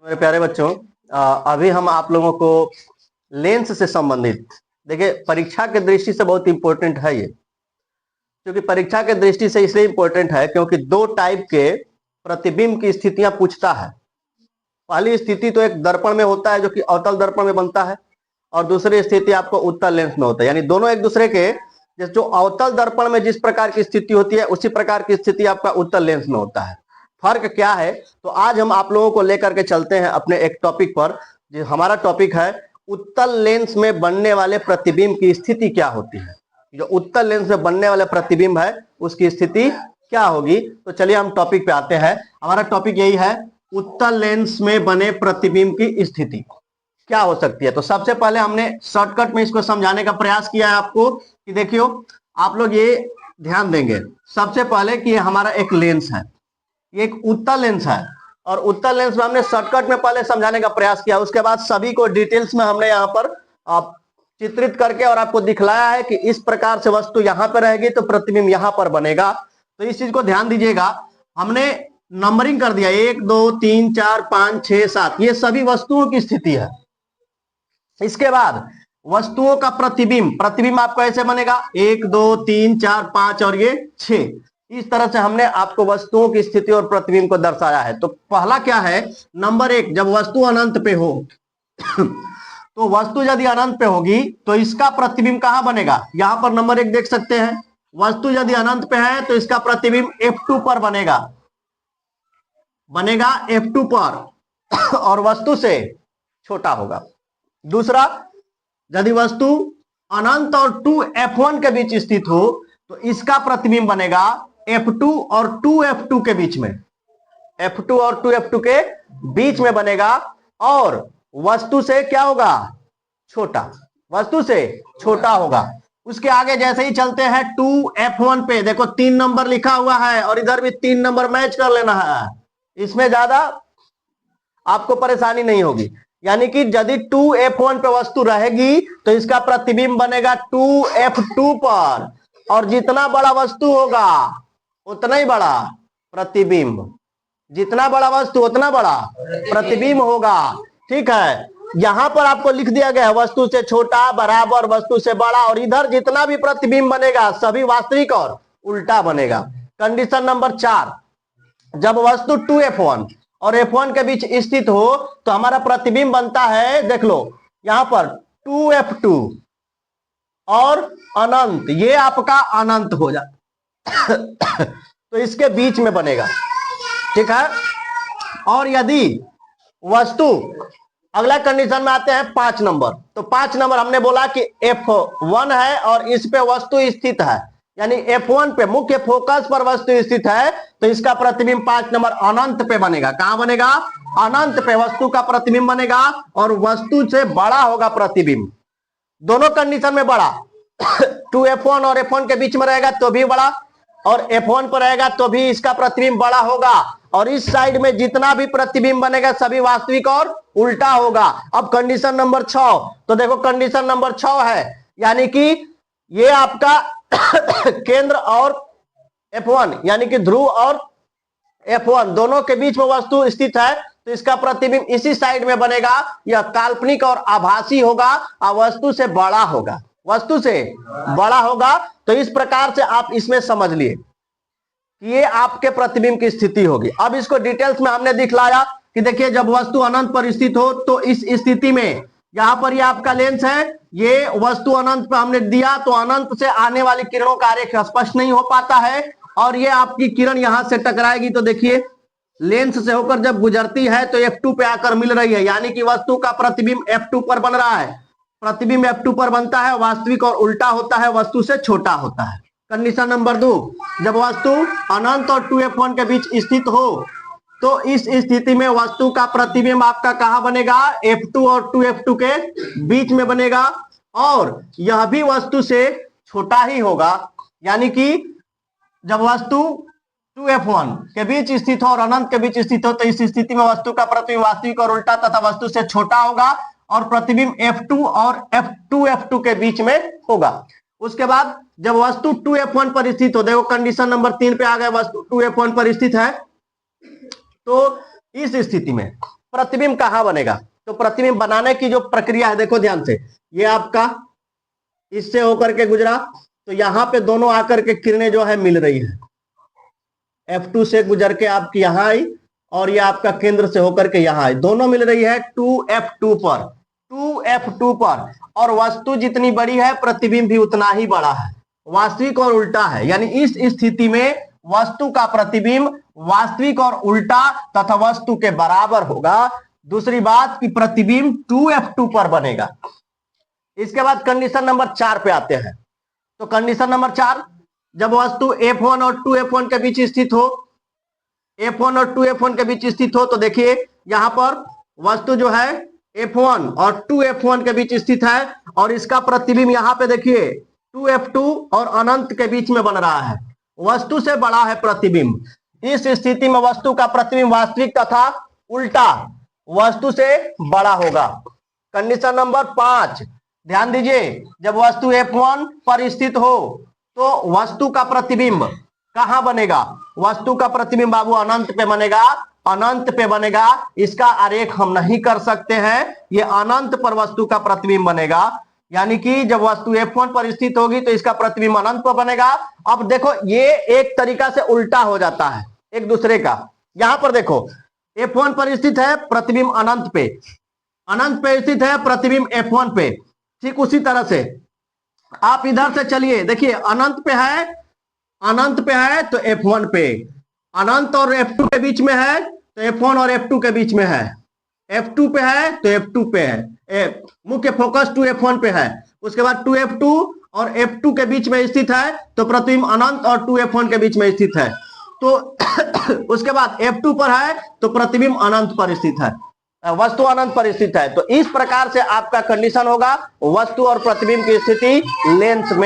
मेरे प्यारे बच्चों, अभी हम आप लोगों को लेंस से संबंधित, देखिए परीक्षा के दृष्टि से बहुत इंपॉर्टेंट है ये। क्योंकि परीक्षा के दृष्टि से इसलिए इंपॉर्टेंट है क्योंकि दो टाइप के प्रतिबिंब की स्थितियां पूछता है। पहली स्थिति तो एक दर्पण में होता है जो कि अवतल दर्पण में बनता है, और दूसरी स्थिति आपको उत्तल लेंस में होता है। यानी दोनों एक दूसरे के, जो अवतल दर्पण में जिस प्रकार की स्थिति होती है उसी प्रकार की स्थिति आपका उत्तल लेंस में होता है। फर्क क्या है, तो आज हम आप लोगों को लेकर के चलते हैं अपने एक टॉपिक पर। जो हमारा टॉपिक है उत्तल लेंस में बनने वाले प्रतिबिंब की स्थिति क्या होती है। जो उत्तल लेंस में बनने वाले प्रतिबिंब है उसकी स्थिति क्या होगी। तो चलिए हम टॉपिक पे आते हैं। हमारा टॉपिक यही है, उत्तल लेंस में बने प्रतिबिंब की स्थिति क्या हो सकती है। तो सबसे पहले हमने शॉर्टकट में इसको समझाने का प्रयास किया है आपको कि देखियो, आप लोग ये ध्यान देंगे सबसे पहले कि ये हमारा एक लेंस है, ये एक उत्तल लेंस है, और उत्तल लेंस में हमने शॉर्टकट में पहले समझाने का प्रयास किया। उसके बाद सभी को डिटेल्स में हमने यहाँ पर चित्रित करके और आपको दिखलाया है कि इस प्रकार से वस्तु यहाँ पर रहेगी तो प्रतिबिंब यहाँ पर बनेगा। तो इस चीज को ध्यान दीजिएगा। हमने नंबरिंग कर दिया 1 2 3 4 5 6 7, ये सभी वस्तुओं की स्थिति है। इसके बाद वस्तुओं का प्रतिबिंब आपको ऐसे बनेगा 1 2 3 4 5 और ये 6। इस तरह से हमने आपको वस्तुओं की स्थिति और प्रतिबिंब को दर्शाया है। तो पहला क्या है, नंबर 1, जब वस्तु अनंत पे हो तो वस्तु यदि अनंत पे होगी तो इसका प्रतिबिंब कहां बनेगा, यहां पर नंबर 1 देख सकते हैं। वस्तु यदि अनंत पे है तो इसका प्रतिबिंब F2 पर बनेगा F2 पर और वस्तु से छोटा होगा। दूसरा, यदि वस्तु अनंत और 2F1 के बीच स्थित हो तो इसका प्रतिबिंब बनेगा F2 और 2F2 के बीच में, F2 और 2F2 के बीच में बनेगा, और वस्तु से क्या होगा, छोटा, वस्तु से छोटा होगा। उसके आगे जैसे ही चलते हैं 2F1 पे, देखो 3 नंबर लिखा हुआ है और इधर भी 3 नंबर मैच कर लेना है, इसमें ज्यादा आपको परेशानी नहीं होगी। यानी कि यदि 2F1 पे वस्तु रहेगी तो इसका प्रतिबिंब बनेगा 2F2 पर, और जितना बड़ा वस्तु होगा उतना ही बड़ा प्रतिबिंब, जितना बड़ा वस्तु उतना बड़ा प्रतिबिंब होगा। ठीक है, यहां पर आपको लिख दिया गया है वस्तु से छोटा बराबर वस्तु से बड़ा, और इधर जितना भी प्रतिबिंब बनेगा सभी वास्तविक और उल्टा बनेगा। कंडीशन नंबर 4, जब वस्तु 2F1 और F1 के बीच स्थित हो तो हमारा प्रतिबिंब बनता है, देख लो यहां पर 2F2 और अनंत, ये आपका अनंत हो जाता तो इसके बीच में बनेगा। ठीक है, और यदि वस्तु, अगला कंडीशन में आते हैं 5 नंबर। तो 5 नंबर हमने बोला कि F1 है और इस पे वस्तु स्थित है, यानी F1 पे मुख्य फोकस पर वस्तु स्थित है, तो इसका प्रतिबिंब 5 नंबर अनंत पे बनेगा। कहां बनेगा, अनंत पे वस्तु का प्रतिबिंब बनेगा, और वस्तु से बड़ा होगा प्रतिबिंब, दोनों कंडीशन में बड़ा 2F1 और F1 के बीच में रहेगा तो भी बड़ा, और F1 पर रहेगा तो भी इसका प्रतिबिंब बड़ा होगा, और इस साइड में जितना भी प्रतिबिंब बनेगा सभी वास्तविक और उल्टा होगा। अब कंडीशन नंबर 6, तो देखो कंडीशन नंबर 6 है, यानी कि ये आपका केंद्र और F1 यानी कि ध्रुव और F1 दोनों के बीच में वस्तु स्थित है, तो इसका प्रतिबिंब इसी साइड में बनेगा। यह काल्पनिक और आभासी होगा, और वस्तु से बड़ा होगा, वस्तु से बड़ा होगा। तो इस प्रकार से आप इसमें समझ लिए कि ये आपके प्रतिबिंब की स्थिति होगी। अब इसको डिटेल्स में हमने दिखलाया कि देखिए, जब वस्तु अनंत पर स्थित हो तो इस स्थिति में यहां पर ये आपका लेंस है, ये वस्तु अनंत पर हमने दिया तो अनंत से आने वाली किरणों का आरेख स्पष्ट नहीं हो पाता है, और ये आपकी किरण यहां से टकराएगी तो देखिए लेंस से होकर जब गुजरती है तो F2 पे आकर मिल रही है, यानी कि वस्तु का प्रतिबिंब F2 पर बन रहा है। प्रतिबिंब F2 पर बनता है, वास्तविक और उल्टा होता है, वस्तु से छोटा होता है। कंडीशन नंबर 2, जब वस्तु अनंत और 2F1 के बीच स्थित हो तो इस स्थिति में वस्तु का प्रतिबिंब आपका कहां बनेगा, F2 और 2F2 के बीच में बनेगा, और यह भी वस्तु से छोटा ही होगा। यानी कि जब वस्तु 2F1 के बीच स्थित हो और अनंत के बीच स्थित हो तो इस स्थिति में वस्तु का प्रतिबिंब वास्तविक और उल्टा तथा वस्तु से छोटा होगा, और प्रतिबिंब F2 और F2 के बीच में होगा। उसके बाद जब वस्तु 2F1 पर स्थित हो, देखो कंडीशन नंबर 3 पे आ गए, वस्तु 2F1 पर स्थित है, तो इस स्थिति में प्रतिबिंब कहां बनेगा? तो प्रतिबिंब बनाने की जो प्रक्रिया है, देखो ध्यान से, ये आपका इससे होकर के गुजरा, तो यहां पे दोनों आकर के किरणें जो है मिल रही है, F2 से गुजर के आपकी यहां आई और ये आपका केंद्र से होकर के यहां आई, दोनों मिल रही है 2F2 पर, 2F2 पर। और वस्तु जितनी बड़ी है प्रतिबिंब भी उतना ही बड़ा है, वास्तविक और उल्टा है। यानी इस स्थिति में वस्तु का प्रतिबिंब वास्तविक और उल्टा तथा वस्तु के बराबर होगा। दूसरी बात कि प्रतिबिंब 2F2 पर बनेगा। इसके बाद कंडीशन नंबर 4 पे आते हैं। तो कंडीशन नंबर 4, जब वस्तु F1 और 2F1 के बीच स्थित हो, F1 और 2F1 के बीच स्थित हो, तो देखिए यहां पर वस्तु जो है F1 और 2F1 के बीच स्थित है और इसका प्रतिबिंब यहां पे देखिए 2F2 और अनंत के बीच में बन रहा है, वस्तु से बड़ा है प्रतिबिंब। इस स्थिति में वस्तु का प्रतिबिंब वास्तविक तथा उल्टा वस्तु से बड़ा होगा। कंडीशन नंबर 5, ध्यान दीजिए, जब वस्तु F1 पर स्थित हो तो वस्तु का प्रतिबिंब कहां बनेगा? वस्तु का प्रतिबिंब बाबू अनंत पे बनेगा, अनंत पे बनेगा। इसका आरेख हम नहीं कर सकते हैं, ये अनंत पर वस्तु का प्रतिबिंब बनेगा। यानी कि जब वस्तु F1 पर स्थित होगी तो इसका प्रतिबिंब अनंत पर बनेगा। अब देखो ये एक तरीका से उल्टा हो जाता है एक दूसरे का। यहां पर देखो F1 पर स्थित है, प्रतिबिंब अनंत पे, अनंत पे स्थित है, प्रतिबिंब F1 पे। ठीक उसी तरह से आप इधर से चलिए, देखिए अनंत पे है, अनंत पे है तो F1 पे, अनंत और F2 के बीच में है तो F1 और F2 के बीच में है, F2 पे है तो F2 पे है, मुख्य फोकस 2F1 पे है। उसके बाद 2F2 और F2 के बीच में स्थित है तो प्रतिबिंब अनंत और 2F1 के बीच में स्थित है। तो उसके बाद F2 पर है तो प्रतिबिंब अनंत पर स्थित है, वस्तु अनंत पर स्थित है। तो इस प्रकार से आपका कंडीशन होगा वस्तु और प्रतिबिंब की स्थिति लेंस में।